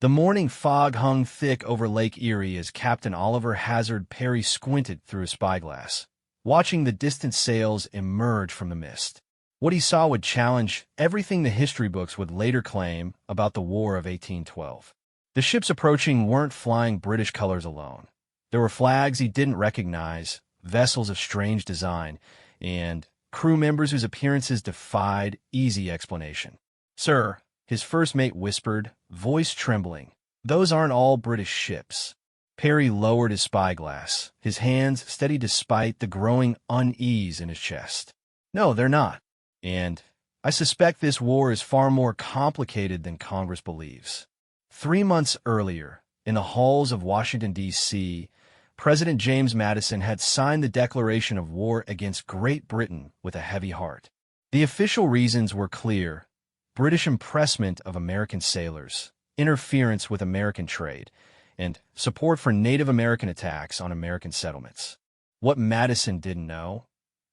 The morning fog hung thick over Lake Erie as Captain Oliver Hazard Perry squinted through a spyglass, watching the distant sails emerge from the mist. What he saw would challenge everything the history books would later claim about the War of 1812. The ships approaching weren't flying British colors alone. There were flags he didn't recognize, vessels of strange design, and crew members whose appearances defied easy explanation. "Sir," his first mate whispered, voice trembling, "those aren't all British ships." Perry lowered his spyglass, his hands steady despite the growing unease in his chest. "No, they're not. And I suspect this war is far more complicated than Congress believes." 3 months earlier, in the halls of Washington, D.C., President James Madison had signed the declaration of war against Great Britain with a heavy heart. The official reasons were clear: British impressment of American sailors, interference with American trade, and support for Native American attacks on American settlements. What Madison didn't know,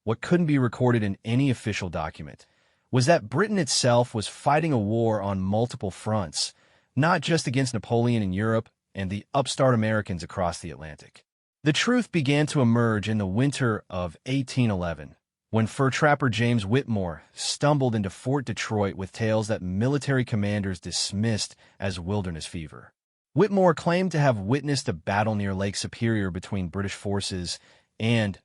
what couldn't be recorded in any official document, was that Britain itself was fighting a war on multiple fronts, not just against Napoleon in Europe and the upstart Americans across the Atlantic. The truth began to emerge in the winter of 1811, when fur trapper James Whitmore stumbled into Fort Detroit with tales that military commanders dismissed as wilderness fever. Whitmore claimed to have witnessed a battle near Lake Superior between British forces and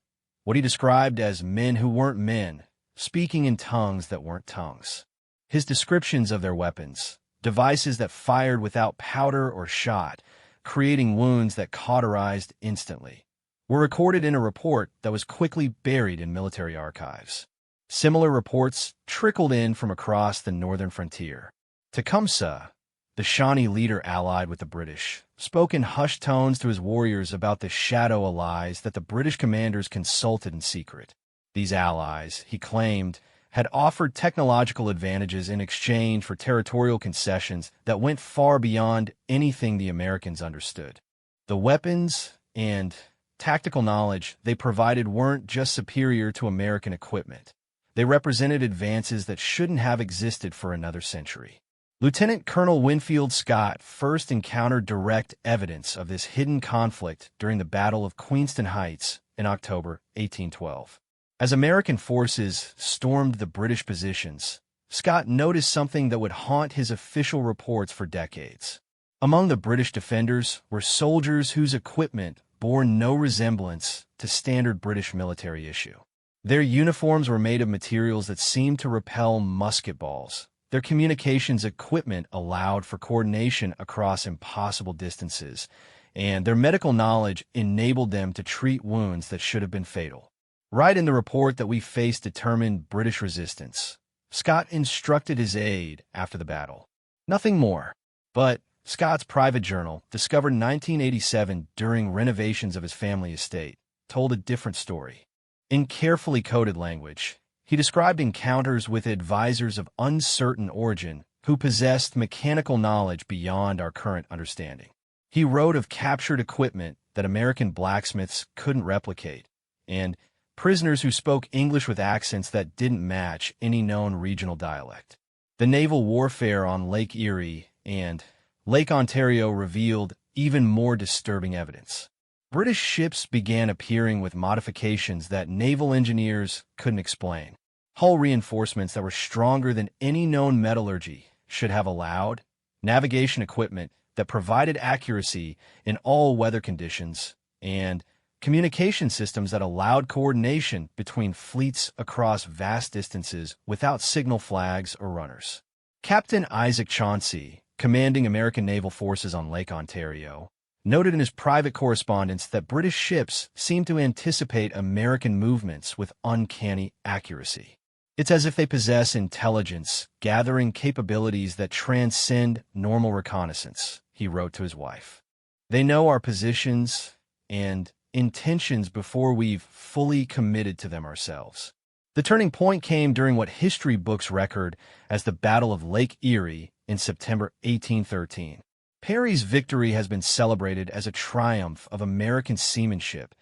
what he described as men who weren't men, speaking in tongues that weren't tongues. His descriptions of their weapons, devices that fired without powder or shot, creating wounds that cauterized instantly, were recorded in a report that was quickly buried in military archives. Similar reports trickled in from across the northern frontier. Tecumseh, the Shawnee leader allied with the British, spoke in hushed tones to his warriors about the shadow allies that the British commanders consulted in secret. These allies, he claimed, had offered technological advantages in exchange for territorial concessions that went far beyond anything the Americans understood. The weapons and tactical knowledge they provided weren't just superior to American equipment. They represented advances that shouldn't have existed for another century. Lieutenant Colonel Winfield Scott first encountered direct evidence of this hidden conflict during the Battle of Queenston Heights in October 1812. As American forces stormed the British positions, Scott noticed something that would haunt his official reports for decades. Among the British defenders were soldiers whose equipment bore no resemblance to standard British military issue. Their uniforms were made of materials that seemed to repel musket balls. Their communications equipment allowed for coordination across impossible distances, and their medical knowledge enabled them to treat wounds that should have been fatal. Right in the report that we faced determined British resistance, Scott instructed his aide after the battle. Nothing more. But Scott's private journal, discovered in 1987 during renovations of his family estate, told a different story. In carefully coded language, he described encounters with advisors of uncertain origin who possessed mechanical knowledge beyond our current understanding. He wrote of captured equipment that American blacksmiths couldn't replicate, and prisoners who spoke English with accents that didn't match any known regional dialect. The naval warfare on Lake Erie and Lake Ontario revealed even more disturbing evidence. British ships began appearing with modifications that naval engineers couldn't explain. Hull reinforcements that were stronger than any known metallurgy should have allowed, navigation equipment that provided accuracy in all weather conditions, and communication systems that allowed coordination between fleets across vast distances without signal flags or runners. Captain Isaac Chauncey, commanding American naval forces on Lake Ontario, noted in his private correspondence that British ships seemed to anticipate American movements with uncanny accuracy. It's as if they possess intelligence, gathering capabilities that transcend normal reconnaissance, he wrote to his wife. They know our positions and intentions before we've fully committed to them ourselves. The turning point came during what history books record as the Battle of Lake Erie in September 1813. Perry's victory has been celebrated as a triumph of American seamanship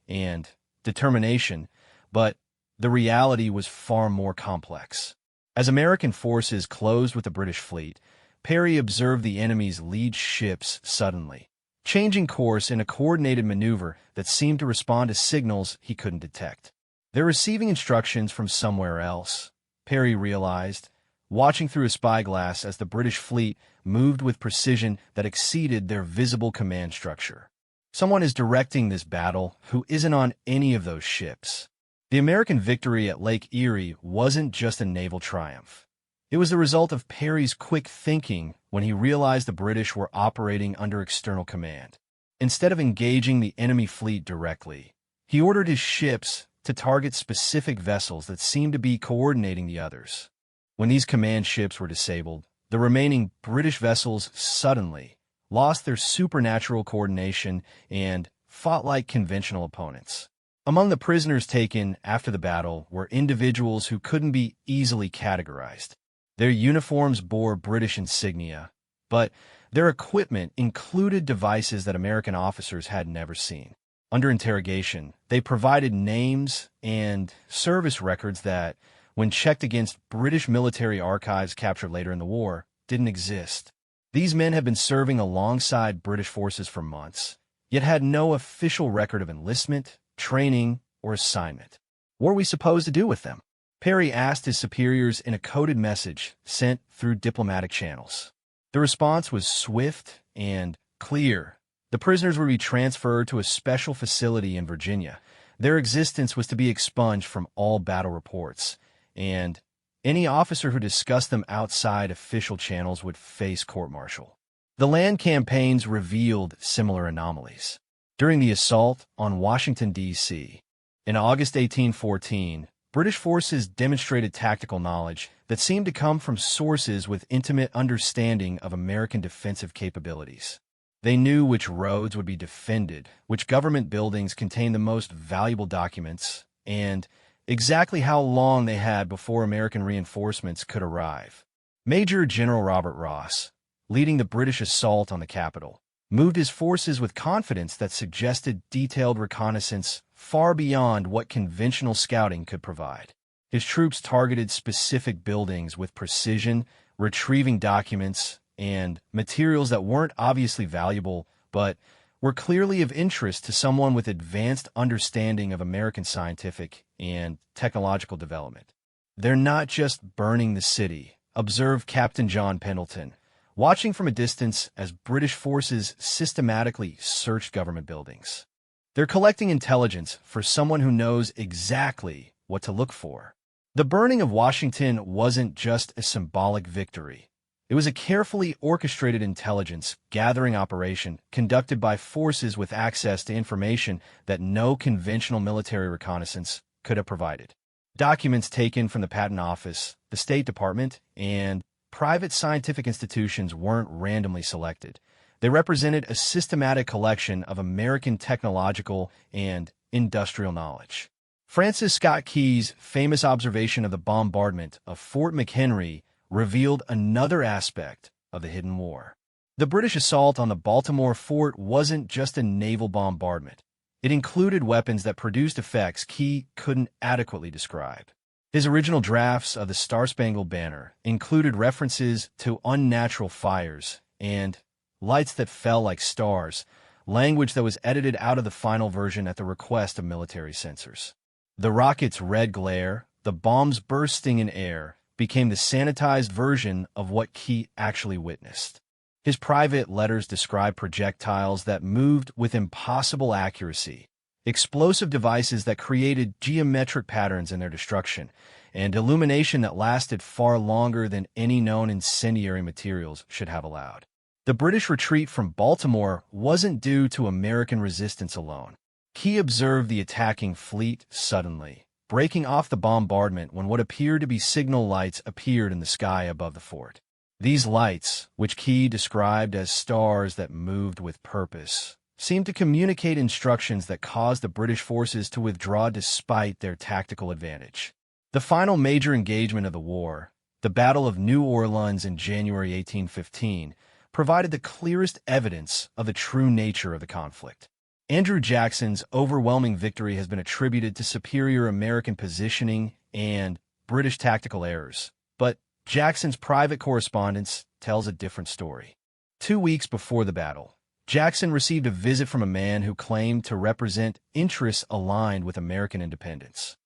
and determination, but the reality was far more complex. As American forces closed with the British fleet, Perry observed the enemy's lead ships suddenly, changing course in a coordinated maneuver that seemed to respond to signals he couldn't detect. They're receiving instructions from somewhere else, Perry realized, watching through a spyglass as the British fleet moved with precision that exceeded their visible command structure. Someone is directing this battle who isn't on any of those ships. The American victory at Lake Erie wasn't just a naval triumph. It was the result of Perry's quick thinking when he realized the British were operating under external command. Instead of engaging the enemy fleet directly, he ordered his ships to target specific vessels that seemed to be coordinating the others. When these command ships were disabled, the remaining British vessels suddenly lost their supernatural coordination and fought like conventional opponents. Among the prisoners taken after the battle were individuals who couldn't be easily categorized. Their uniforms bore British insignia, but their equipment included devices that American officers had never seen. Under interrogation, they provided names and service records that, when checked against British military archives captured later in the war, didn't exist. These men had been serving alongside British forces for months, yet had no official record of enlistment, training, or assignment. What were we supposed to do with them? Perry asked his superiors in a coded message sent through diplomatic channels. The response was swift and clear. The prisoners would be transferred to a special facility in Virginia. Their existence was to be expunged from all battle reports, and any officer who discussed them outside official channels would face court-martial. The land campaigns revealed similar anomalies. During the assault on Washington, D.C., in August 1814, British forces demonstrated tactical knowledge that seemed to come from sources with intimate understanding of American defensive capabilities. They knew which roads would be defended, which government buildings contained the most valuable documents, and exactly how long they had before American reinforcements could arrive. Major General Robert Ross, leading the British assault on the capital, moved his forces with confidence that suggested detailed reconnaissance far beyond what conventional scouting could provide. His troops targeted specific buildings with precision, retrieving documents and materials that weren't obviously valuable, but were clearly of interest to someone with advanced understanding of American scientific and technological development. "They're not just burning the city," observed Captain John Pendleton, watching from a distance as British forces systematically searched government buildings. "They're collecting intelligence for someone who knows exactly what to look for." The burning of Washington wasn't just a symbolic victory. It was a carefully orchestrated intelligence gathering operation conducted by forces with access to information that no conventional military reconnaissance could have provided. Documents taken from the Patent Office, the State Department, and private scientific institutions weren't randomly selected. They represented a systematic collection of American technological and industrial knowledge. Francis Scott Key's famous observation of the bombardment of Fort McHenry revealed another aspect of the hidden war. The British assault on the Baltimore fort wasn't just a naval bombardment. It included weapons that produced effects Key couldn't adequately describe. His original drafts of the Star-Spangled Banner included references to unnatural fires and lights that fell like stars, language that was edited out of the final version at the request of military censors. The rocket's red glare, the bombs bursting in air, became the sanitized version of what Key actually witnessed. His private letters described projectiles that moved with impossible accuracy, explosive devices that created geometric patterns in their destruction, and illumination that lasted far longer than any known incendiary materials should have allowed. The British retreat from Baltimore wasn't due to American resistance alone. Key observed the attacking fleet suddenly, breaking off the bombardment when what appeared to be signal lights appeared in the sky above the fort. These lights, which Key described as stars that moved with purpose, seemed to communicate instructions that caused the British forces to withdraw despite their tactical advantage. The final major engagement of the war, the Battle of New Orleans in January 1815, provided the clearest evidence of the true nature of the conflict. Andrew Jackson's overwhelming victory has been attributed to superior American positioning and British tactical errors, but Jackson's private correspondence tells a different story. 2 weeks before the battle, Jackson received a visit from a man who claimed to represent interests aligned with American independence.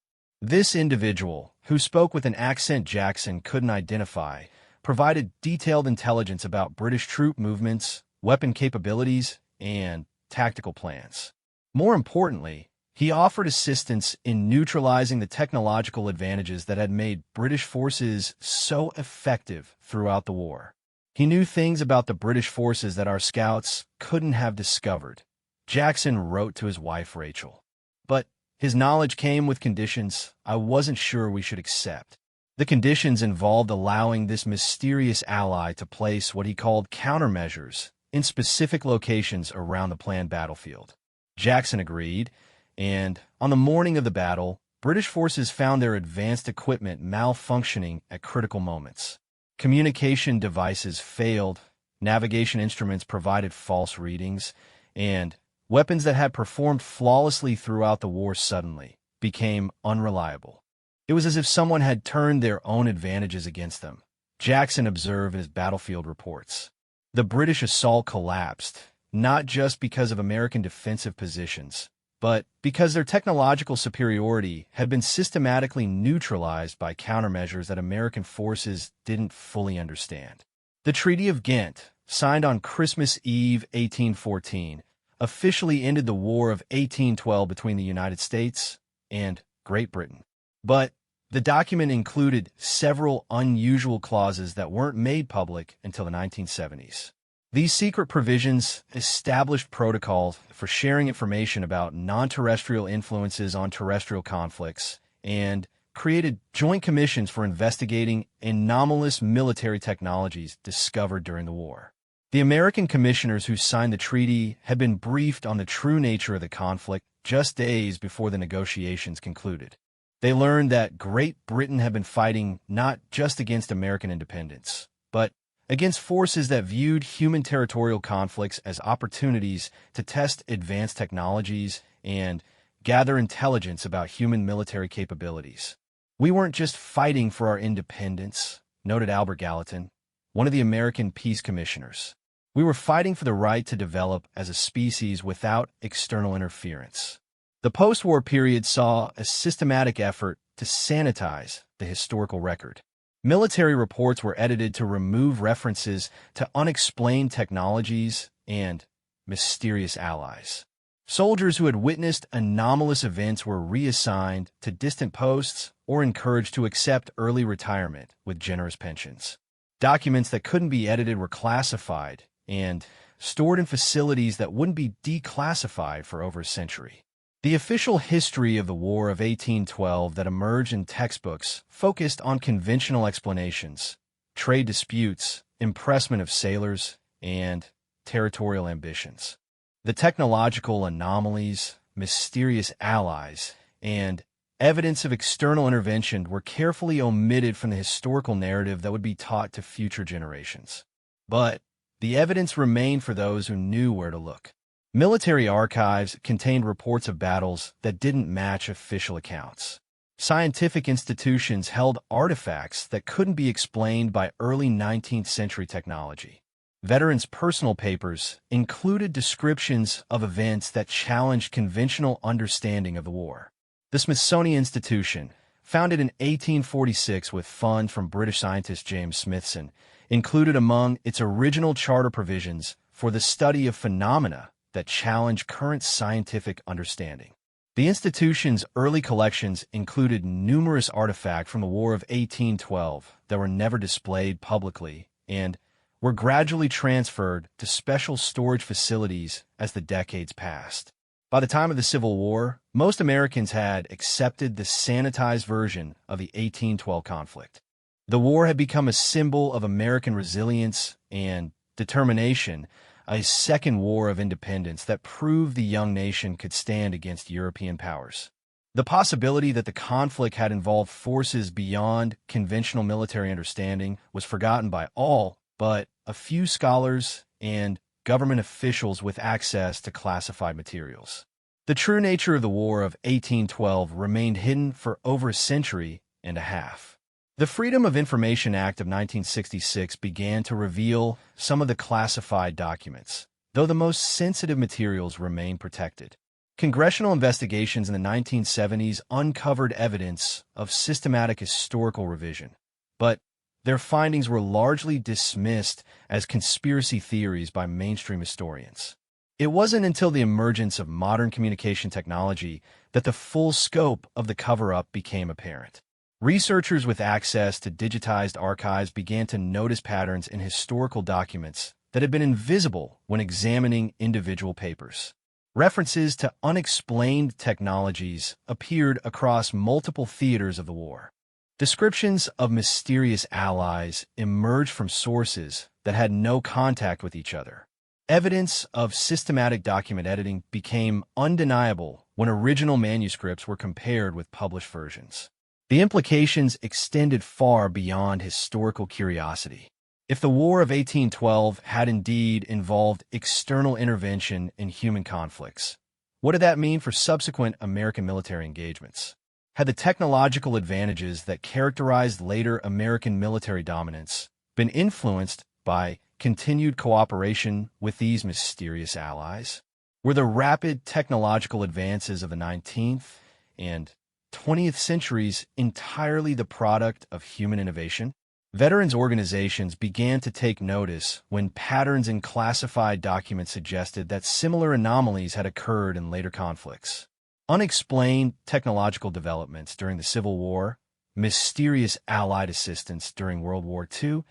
This individual, who spoke with an accent Jackson couldn't identify, provided detailed intelligence about British troop movements, weapon capabilities, and tactical plans. More importantly, he offered assistance in neutralizing the technological advantages that had made British forces so effective throughout the war. He knew things about the British forces that our scouts couldn't have discovered, Jackson wrote to his wife Rachel. But his knowledge came with conditions I wasn't sure we should accept. The conditions involved allowing this mysterious ally to place what he called countermeasures in specific locations around the planned battlefield. Jackson agreed, and on the morning of the battle, British forces found their advanced equipment malfunctioning at critical moments. Communication devices failed, navigation instruments provided false readings, and weapons that had performed flawlessly throughout the war suddenly became unreliable. It was as if someone had turned their own advantages against them, Jackson observed in his battlefield reports. The British assault collapsed, not just because of American defensive positions, but because their technological superiority had been systematically neutralized by countermeasures that American forces didn't fully understand. The Treaty of Ghent, signed on Christmas Eve 1814, officially ended the War of 1812 between the United States and Great Britain. But the document included several unusual clauses that weren't made public until the 1970s. These secret provisions established protocols for sharing information about non-terrestrial influences on terrestrial conflicts and created joint commissions for investigating anomalous military technologies discovered during the war. The American commissioners who signed the treaty had been briefed on the true nature of the conflict just days before the negotiations concluded. They learned that Great Britain had been fighting not just against American independence, but against forces that viewed human territorial conflicts as opportunities to test advanced technologies and gather intelligence about human military capabilities. "We weren't just fighting for our independence," noted Albert Gallatin, one of the American peace commissioners. "We were fighting for the right to develop as a species without external interference." The post-war period saw a systematic effort to sanitize the historical record. Military reports were edited to remove references to unexplained technologies and mysterious allies. Soldiers who had witnessed anomalous events were reassigned to distant posts or encouraged to accept early retirement with generous pensions. Documents that couldn't be edited were classified and stored in facilities that wouldn't be declassified for over a century. The official history of the War of 1812 that emerged in textbooks focused on conventional explanations, trade disputes, impressment of sailors, and territorial ambitions. The technological anomalies, mysterious allies, and evidence of external intervention were carefully omitted from the historical narrative that would be taught to future generations. But the evidence remained for those who knew where to look. Military archives contained reports of battles that didn't match official accounts. Scientific institutions held artifacts that couldn't be explained by early 19th century technology. Veterans' personal papers included descriptions of events that challenged conventional understanding of the war. The Smithsonian Institution, founded in 1846 with funds from British scientist James Smithson, included among its original charter provisions for the study of phenomena that challenge current scientific understanding. The institution's early collections included numerous artifacts from the War of 1812 that were never displayed publicly and were gradually transferred to special storage facilities as the decades passed. By the time of the Civil War, most Americans had accepted the sanitized version of the 1812 conflict. The war had become a symbol of American resilience and determination, a second war of independence that proved the young nation could stand against European powers. The possibility that the conflict had involved forces beyond conventional military understanding was forgotten by all but a few scholars and government officials with access to classified materials. The true nature of the War of 1812 remained hidden for over a century and a half. The Freedom of Information Act of 1966 began to reveal some of the classified documents, though the most sensitive materials remain protected. Congressional investigations in the 1970s uncovered evidence of systematic historical revision, but their findings were largely dismissed as conspiracy theories by mainstream historians. It wasn't until the emergence of modern communication technology that the full scope of the cover-up became apparent. Researchers with access to digitized archives began to notice patterns in historical documents that had been invisible when examining individual papers. References to unexplained technologies appeared across multiple theaters of the war. Descriptions of mysterious allies emerged from sources that had no contact with each other. Evidence of systematic document editing became undeniable when original manuscripts were compared with published versions. The implications extended far beyond historical curiosity. If the War of 1812 had indeed involved external intervention in human conflicts, what did that mean for subsequent American military engagements? Had the technological advantages that characterized later American military dominance been influenced by continued cooperation with these mysterious allies? Were the rapid technological advances of the 19th and 20th centuries entirely the product of human innovation? Veterans organizations began to take notice when patterns in classified documents suggested that similar anomalies had occurred in later conflicts. Unexplained technological developments during the Civil War, mysterious Allied assistance during World War II,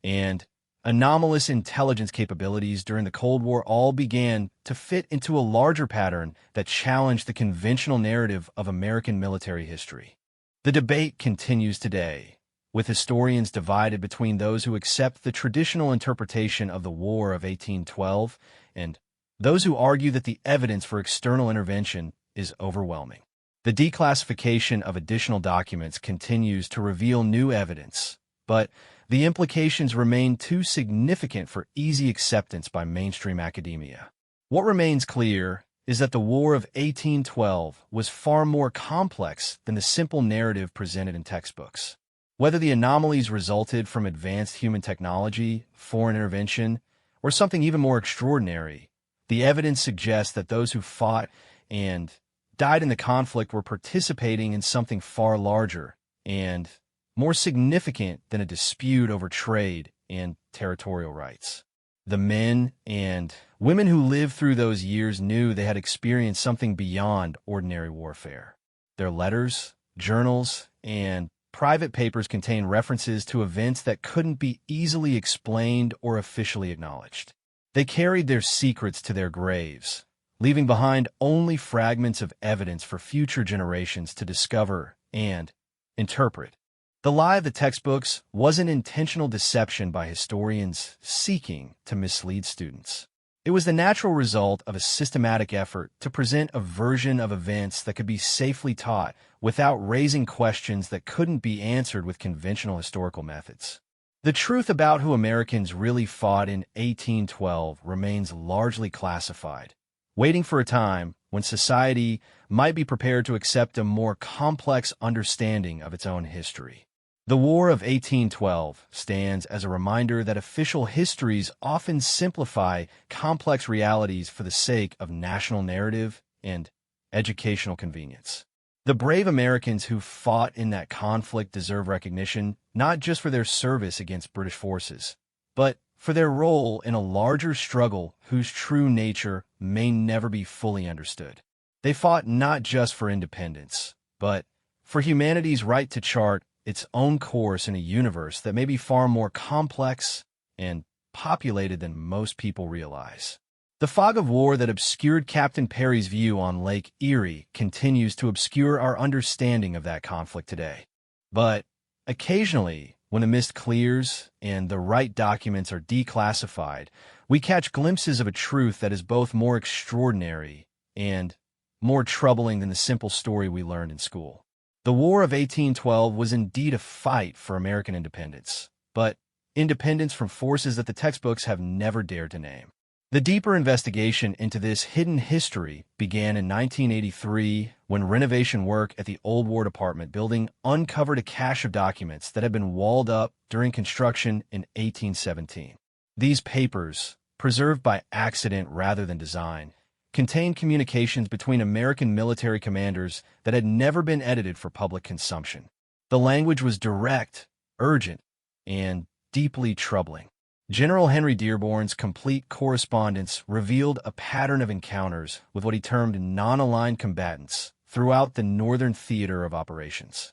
and anomalous intelligence capabilities during the Cold War all began to fit into a larger pattern that challenged the conventional narrative of American military history. The debate continues today, with historians divided between those who accept the traditional interpretation of the War of 1812 and those who argue that the evidence for external intervention is overwhelming. The declassification of additional documents continues to reveal new evidence, but the implications remain too significant for easy acceptance by mainstream academia. What remains clear is that the War of 1812 was far more complex than the simple narrative presented in textbooks. Whether the anomalies resulted from advanced human technology, foreign intervention, or something even more extraordinary, the evidence suggests that those who fought and died in the conflict were participating in something far larger and more significant than a dispute over trade and territorial rights. The men and women who lived through those years knew they had experienced something beyond ordinary warfare. Their letters, journals, and private papers contain references to events that couldn't be easily explained or officially acknowledged. They carried their secrets to their graves, leaving behind only fragments of evidence for future generations to discover and interpret. The lie of the textbooks was an intentional deception by historians seeking to mislead students. It was the natural result of a systematic effort to present a version of events that could be safely taught without raising questions that couldn't be answered with conventional historical methods. The truth about who Americans really fought in 1812 remains largely classified, waiting for a time when society might be prepared to accept a more complex understanding of its own history. The War of 1812 stands as a reminder that official histories often simplify complex realities for the sake of national narrative and educational convenience. The brave Americans who fought in that conflict deserve recognition, not just for their service against British forces, but for their role in a larger struggle whose true nature may never be fully understood. They fought not just for independence, but for humanity's right to chart its own course in a universe that may be far more complex and populated than most people realize. The fog of war that obscured Captain Perry's view on Lake Erie continues to obscure our understanding of that conflict today. But occasionally, when the mist clears and the right documents are declassified, we catch glimpses of a truth that is both more extraordinary and more troubling than the simple story we learned in school. The War of 1812 was indeed a fight for American independence, but independence from forces that the textbooks have never dared to name. The deeper investigation into this hidden history began in 1983 when renovation work at the Old War Department building uncovered a cache of documents that had been walled up during construction in 1817. These papers, preserved by accident rather than design, contained communications between American military commanders that had never been edited for public consumption. The language was direct, urgent, and deeply troubling. General Henry Dearborn's complete correspondence revealed a pattern of encounters with what he termed non-aligned combatants throughout the northern theater of operations.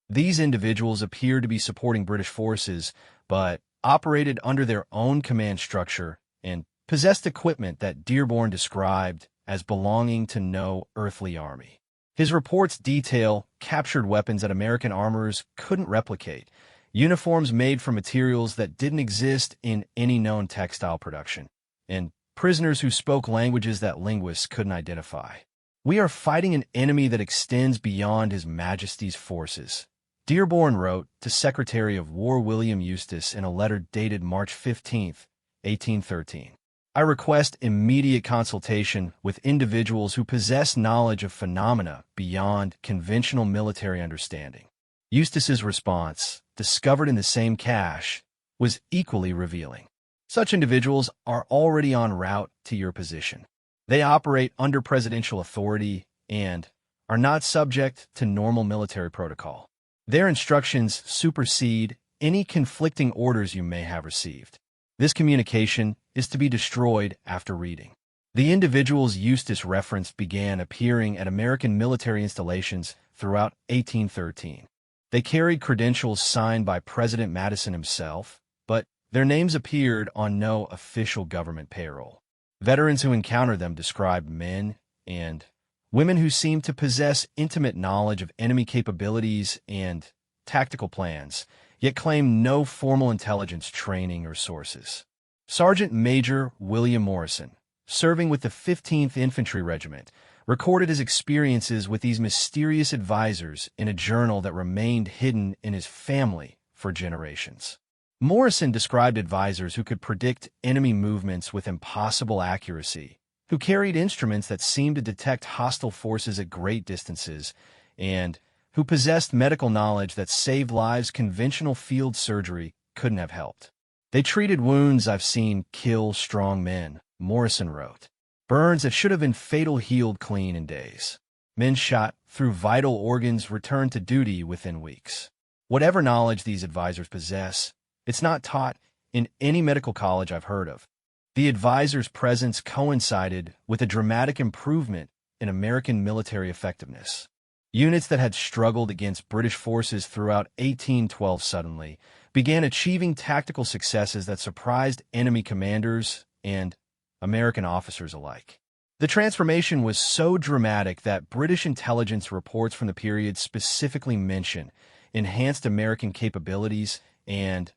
These individuals appeared to be supporting British forces, but operated under their own command structure and possessed equipment that Dearborn described as belonging to no earthly army. His reports detail captured weapons that American armorers couldn't replicate, uniforms made from materials that didn't exist in any known textile production, and prisoners who spoke languages that linguists couldn't identify. "We are fighting an enemy that extends beyond His Majesty's forces," Dearborn wrote to Secretary of War William Eustis in a letter dated March 15, 1813. "I request immediate consultation with individuals who possess knowledge of phenomena beyond conventional military understanding." Eustis's response, discovered in the same cache, was equally revealing. Such individuals are already en route to your position. They operate under presidential authority and are not subject to normal military protocol. Their instructions supersede any conflicting orders you may have received. This communication is to be destroyed after reading. The individuals Eustis referenced began appearing at American military installations throughout 1813. They carried credentials signed by President Madison himself, but their names appeared on no official government payroll. Veterans who encountered them described men and women who seemed to possess intimate knowledge of enemy capabilities and tactical plans, yet claimed no formal intelligence training or sources. Sergeant Major William Morrison, serving with the 15th Infantry Regiment, recorded his experiences with these mysterious advisors in a journal that remained hidden in his family for generations. Morrison described advisors who could predict enemy movements with impossible accuracy, who carried instruments that seemed to detect hostile forces at great distances, and who possessed medical knowledge that saved lives conventional field surgery couldn't have helped. "They treated wounds I've seen kill strong men," Morrison wrote. "Burns that should have been fatal healed clean in days. Men shot through vital organs returned to duty within weeks." Whatever knowledge these advisors possess, it's not taught in any medical college I've heard of. The advisors' presence coincided with a dramatic improvement in American military effectiveness. Units that had struggled against British forces throughout 1812 suddenly began achieving tactical successes that surprised enemy commanders and American officers alike. The transformation was so dramatic that British intelligence reports from the period specifically mention enhanced American capabilities and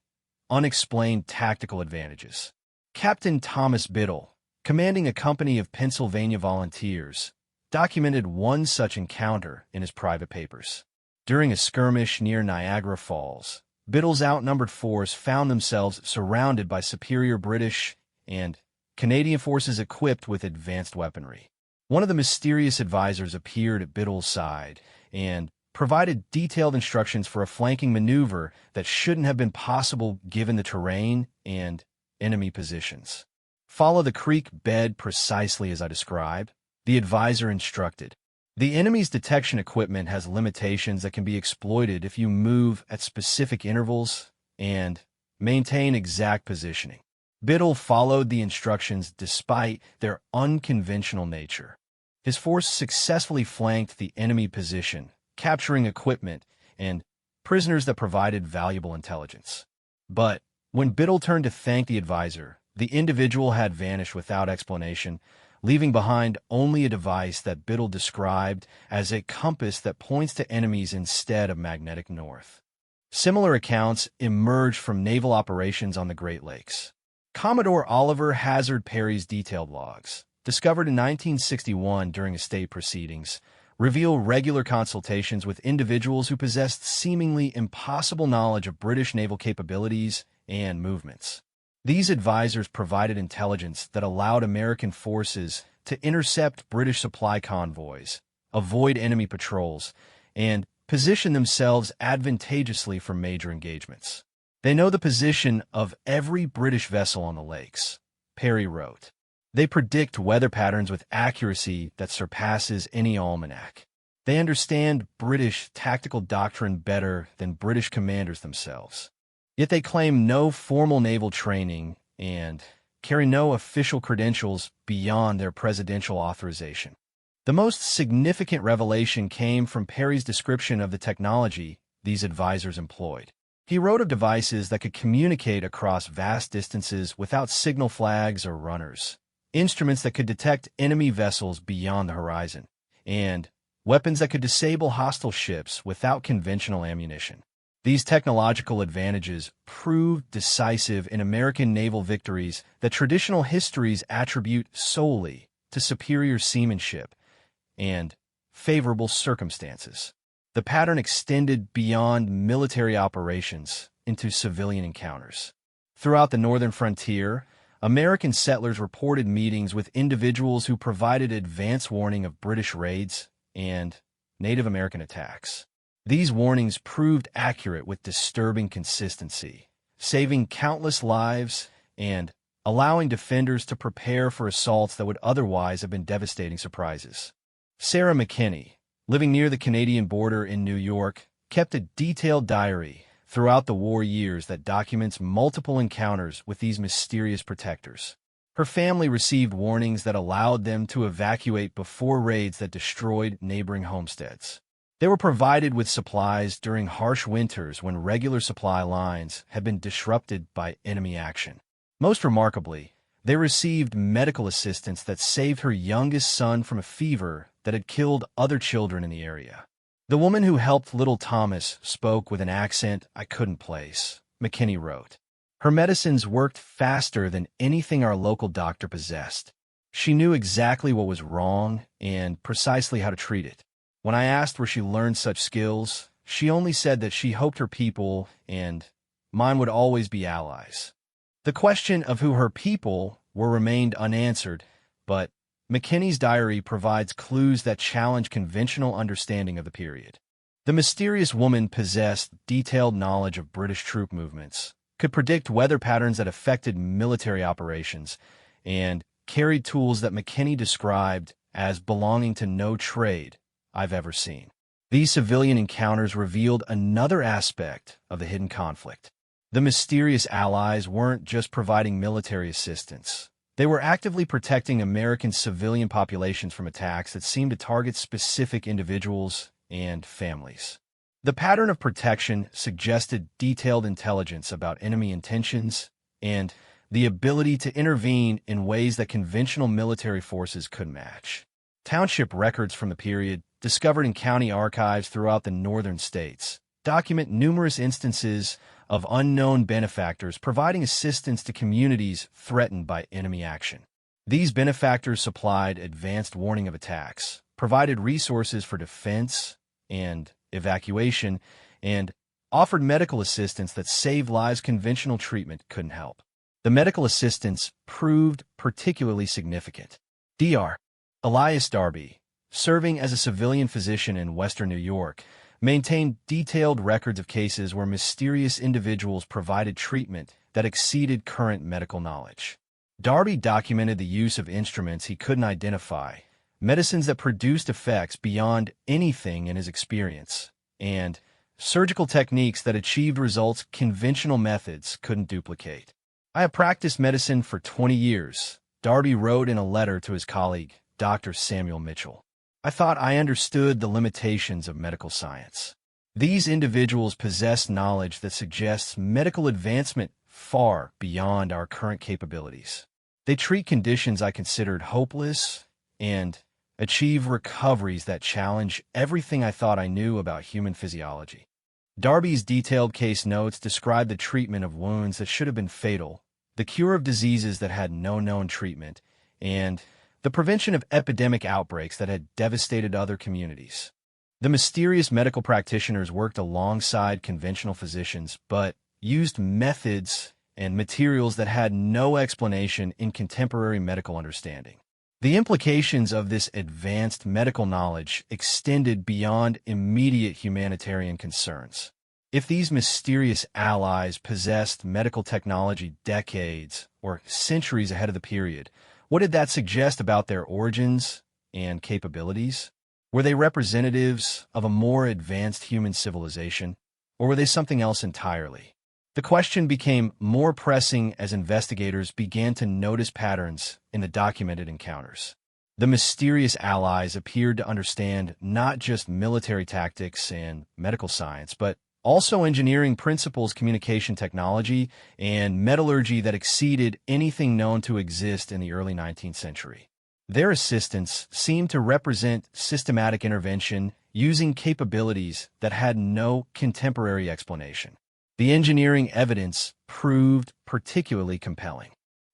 unexplained tactical advantages. Captain Thomas Biddle, commanding a company of Pennsylvania volunteers, documented one such encounter in his private papers. During a skirmish near Niagara Falls, Biddle's outnumbered force found themselves surrounded by superior British and Canadian forces equipped with advanced weaponry. One of the mysterious advisors appeared at Biddle's side and provided detailed instructions for a flanking maneuver that shouldn't have been possible given the terrain and enemy positions. "Follow the creek bed precisely as I describe," the advisor instructed. "The enemy's detection equipment has limitations that can be exploited if you move at specific intervals and maintain exact positioning." Biddle followed the instructions despite their unconventional nature. His force successfully flanked the enemy position, capturing equipment and prisoners that provided valuable intelligence. But when Biddle turned to thank the advisor, the individual had vanished without explanation, leaving behind only a device that Biddle described as a compass that points to enemies instead of magnetic north. Similar accounts emerged from naval operations on the Great Lakes. Commodore Oliver Hazard Perry's detailed logs, discovered in 1961 during estate proceedings, reveal regular consultations with individuals who possessed seemingly impossible knowledge of British naval capabilities and movements. These advisors provided intelligence that allowed American forces to intercept British supply convoys, avoid enemy patrols, and position themselves advantageously for major engagements. They know the position of every British vessel on the lakes, Perry wrote. They predict weather patterns with accuracy that surpasses any almanac. They understand British tactical doctrine better than British commanders themselves. Yet they claim no formal naval training and carry no official credentials beyond their presidential authorization. The most significant revelation came from Perry's description of the technology these advisors employed. He wrote of devices that could communicate across vast distances without signal flags or runners, instruments that could detect enemy vessels beyond the horizon, and weapons that could disable hostile ships without conventional ammunition. These technological advantages proved decisive in American naval victories that traditional histories attribute solely to superior seamanship and favorable circumstances. The pattern extended beyond military operations into civilian encounters. Throughout the northern frontier, American settlers reported meetings with individuals who provided advance warning of British raids and Native American attacks. These warnings proved accurate with disturbing consistency, saving countless lives and allowing defenders to prepare for assaults that would otherwise have been devastating surprises. Sarah McKinney, living near the Canadian border in New York, kept a detailed diary throughout the war years that documents multiple encounters with these mysterious protectors. Her family received warnings that allowed them to evacuate before raids that destroyed neighboring homesteads. They were provided with supplies during harsh winters when regular supply lines had been disrupted by enemy action. Most remarkably, they received medical assistance that saved her youngest son from a fever that had killed other children in the area. The woman who helped little Thomas spoke with an accent I couldn't place, McKinney wrote. Her medicines worked faster than anything our local doctor possessed. She knew exactly what was wrong and precisely how to treat it. When I asked where she learned such skills, she only said that she hoped her people and mine would always be allies. The question of who her people were remained unanswered, but McKinney's diary provides clues that challenge conventional understanding of the period. The mysterious woman possessed detailed knowledge of British troop movements, could predict weather patterns that affected military operations, and carried tools that McKinney described as belonging to no trade I've ever seen. These civilian encounters revealed another aspect of the hidden conflict. The mysterious allies weren't just providing military assistance. They were actively protecting American civilian populations from attacks that seemed to target specific individuals and families. The pattern of protection suggested detailed intelligence about enemy intentions and the ability to intervene in ways that conventional military forces couldn't match. Township records from the period, discovered in county archives throughout the northern states, document numerous instances of unknown benefactors providing assistance to communities threatened by enemy action. These benefactors supplied advanced warning of attacks, provided resources for defense and evacuation, and offered medical assistance that saved lives conventional treatment couldn't help. The medical assistance proved particularly significant. Dr. Elias Darby, serving as a civilian physician in western New York, maintained detailed records of cases where mysterious individuals provided treatment that exceeded current medical knowledge. Darby documented the use of instruments he couldn't identify, medicines that produced effects beyond anything in his experience, and surgical techniques that achieved results conventional methods couldn't duplicate. I have practiced medicine for 20 years, Darby wrote in a letter to his colleague, Dr. Samuel Mitchell. I thought I understood the limitations of medical science. These individuals possess knowledge that suggests medical advancement far beyond our current capabilities. They treat conditions I considered hopeless and achieve recoveries that challenge everything I thought I knew about human physiology. Darby's detailed case notes describe the treatment of wounds that should have been fatal, the cure of diseases that had no known treatment, and the prevention of epidemic outbreaks that had devastated other communities. The mysterious medical practitioners worked alongside conventional physicians, but used methods and materials that had no explanation in contemporary medical understanding. The implications of this advanced medical knowledge extended beyond immediate humanitarian concerns. If these mysterious allies possessed medical technology decades or centuries ahead of the period, what did that suggest about their origins and capabilities? Were they representatives of a more advanced human civilization, or were they something else entirely? The question became more pressing as investigators began to notice patterns in the documented encounters. The mysterious allies appeared to understand not just military tactics and medical science, but also engineering principles, communication technology, and metallurgy that exceeded anything known to exist in the early 19th century. Their assistants seemed to represent systematic intervention using capabilities that had no contemporary explanation. The engineering evidence proved particularly compelling.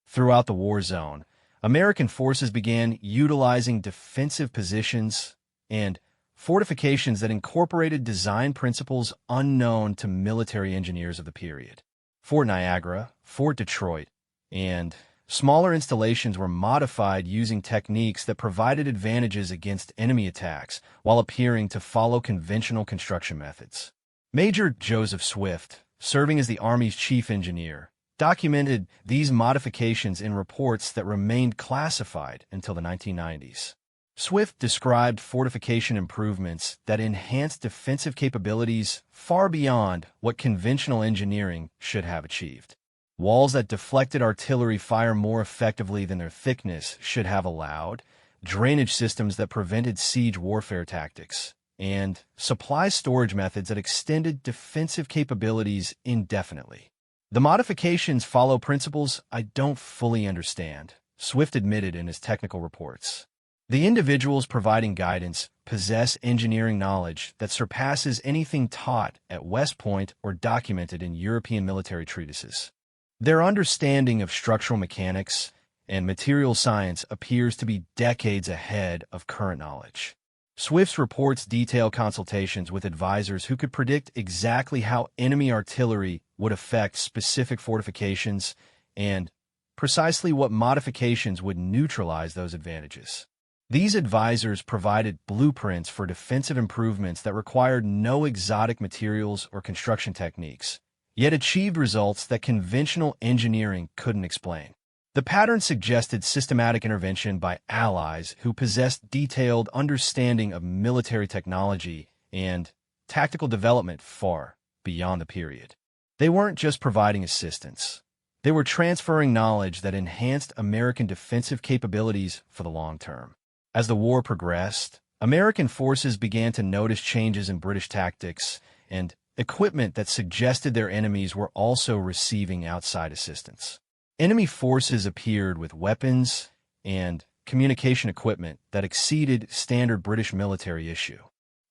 Throughout the war zone, American forces began utilizing defensive positions and fortifications that incorporated design principles unknown to military engineers of the period. Fort Niagara, Fort Detroit, and smaller installations were modified using techniques that provided advantages against enemy attacks while appearing to follow conventional construction methods. Major Joseph Swift, serving as the Army's chief engineer, documented these modifications in reports that remained classified until the 1990s. Swift described fortification improvements that enhanced defensive capabilities far beyond what conventional engineering should have achieved. Walls that deflected artillery fire more effectively than their thickness should have allowed, drainage systems that prevented siege warfare tactics, and supply storage methods that extended defensive capabilities indefinitely. The modifications follow principles I don't fully understand, Swift admitted in his technical reports. The individuals providing guidance possess engineering knowledge that surpasses anything taught at West Point or documented in European military treatises. Their understanding of structural mechanics and material science appears to be decades ahead of current knowledge. Swift's reports detail consultations with advisors who could predict exactly how enemy artillery would affect specific fortifications and precisely what modifications would neutralize those advantages. These advisors provided blueprints for defensive improvements that required no exotic materials or construction techniques, yet achieved results that conventional engineering couldn't explain. The pattern suggested systematic intervention by allies who possessed detailed understanding of military technology and tactical development far beyond the period. They weren't just providing assistance. They were transferring knowledge that enhanced American defensive capabilities for the long term. As the war progressed, American forces began to notice changes in British tactics and equipment that suggested their enemies were also receiving outside assistance. Enemy forces appeared with weapons and communication equipment that exceeded standard British military issue.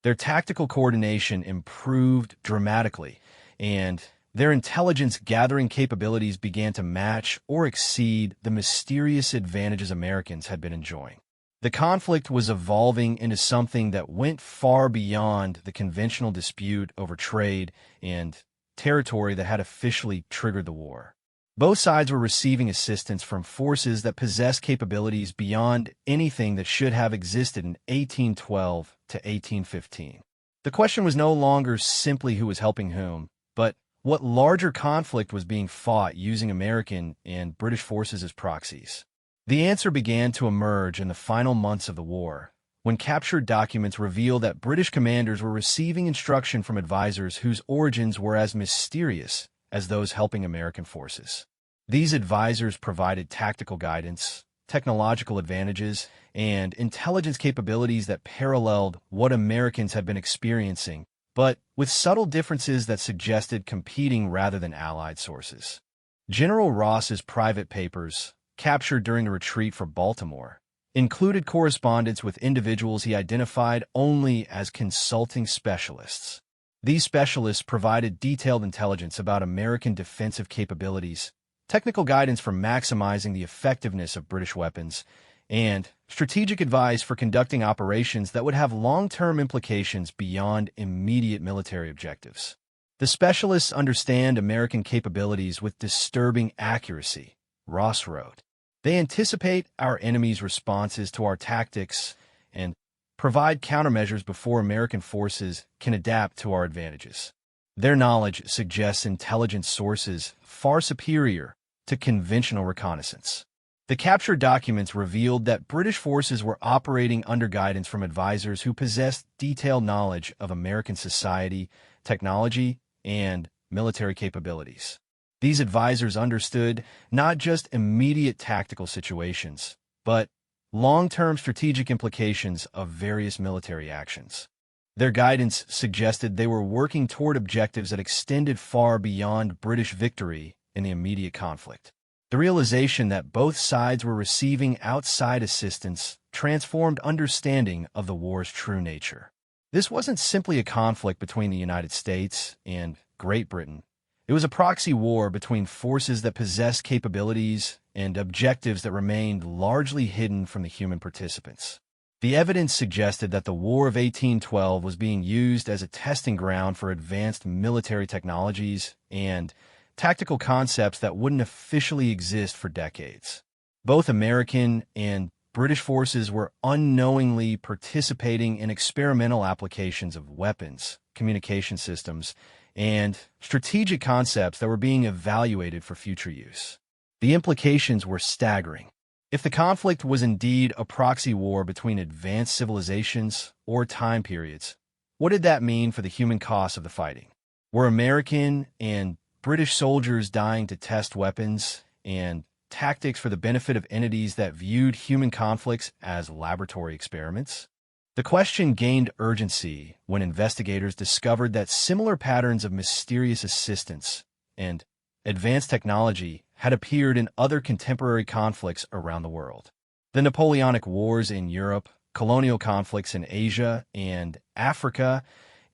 Their tactical coordination improved dramatically, and their intelligence gathering capabilities began to match or exceed the mysterious advantages Americans had been enjoying. The conflict was evolving into something that went far beyond the conventional dispute over trade and territory that had officially triggered the war. Both sides were receiving assistance from forces that possessed capabilities beyond anything that should have existed in 1812 to 1815. The question was no longer simply who was helping whom, but what larger conflict was being fought using American and British forces as proxies. The answer began to emerge in the final months of the war, when captured documents revealed that British commanders were receiving instruction from advisors whose origins were as mysterious as those helping American forces. These advisors provided tactical guidance, technological advantages, and intelligence capabilities that paralleled what Americans had been experiencing, but with subtle differences that suggested competing rather than allied sources. General Ross's private papers, captured during the retreat for Baltimore, included correspondence with individuals he identified only as consulting specialists. These specialists provided detailed intelligence about American defensive capabilities, technical guidance for maximizing the effectiveness of British weapons, and strategic advice for conducting operations that would have long-term implications beyond immediate military objectives. The specialists understand American capabilities with disturbing accuracy, Ross wrote. They anticipate our enemy's responses to our tactics and provide countermeasures before American forces can adapt to our advantages. Their knowledge suggests intelligence sources far superior to conventional reconnaissance. The captured documents revealed that British forces were operating under guidance from advisors who possessed detailed knowledge of American society, technology, and military capabilities. These advisors understood not just immediate tactical situations, but long-term strategic implications of various military actions. Their guidance suggested they were working toward objectives that extended far beyond British victory in the immediate conflict. The realization that both sides were receiving outside assistance transformed understanding of the war's true nature. This wasn't simply a conflict between the United States and Great Britain. It was a proxy war between forces that possessed capabilities and objectives that remained largely hidden from the human participants. The evidence suggested that the War of 1812 was being used as a testing ground for advanced military technologies and tactical concepts that wouldn't officially exist for decades. Both American and British forces were unknowingly participating in experimental applications of weapons, communication systems, and strategic concepts that were being evaluated for future use. The implications were staggering. If the conflict was indeed a proxy war between advanced civilizations or time periods, what did that mean for the human costs of the fighting? Were American and British soldiers dying to test weapons and tactics for the benefit of entities that viewed human conflicts as laboratory experiments? The question gained urgency when investigators discovered that similar patterns of mysterious assistance and advanced technology had appeared in other contemporary conflicts around the world. The Napoleonic Wars in Europe, colonial conflicts in Asia and Africa,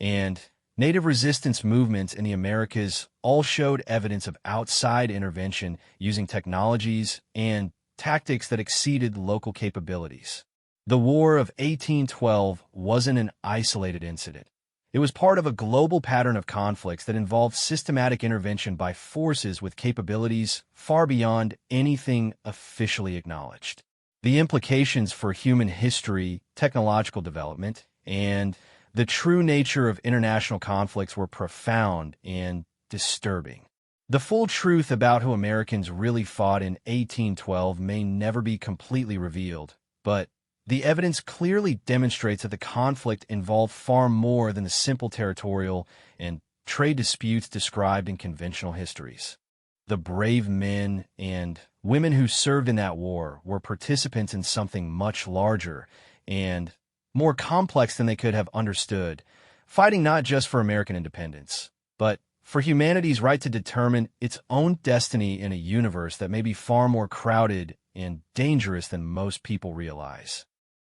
and native resistance movements in the Americas all showed evidence of outside intervention using technologies and tactics that exceeded local capabilities. The War of 1812 wasn't an isolated incident. It was part of a global pattern of conflicts that involved systematic intervention by forces with capabilities far beyond anything officially acknowledged. The implications for human history, technological development, and the true nature of international conflicts were profound and disturbing. The full truth about who Americans really fought in 1812 may never be completely revealed, but the evidence clearly demonstrates that the conflict involved far more than the simple territorial and trade disputes described in conventional histories. The brave men and women who served in that war were participants in something much larger and more complex than they could have understood, fighting not just for American independence, but for humanity's right to determine its own destiny in a universe that may be far more crowded and dangerous than most people realize.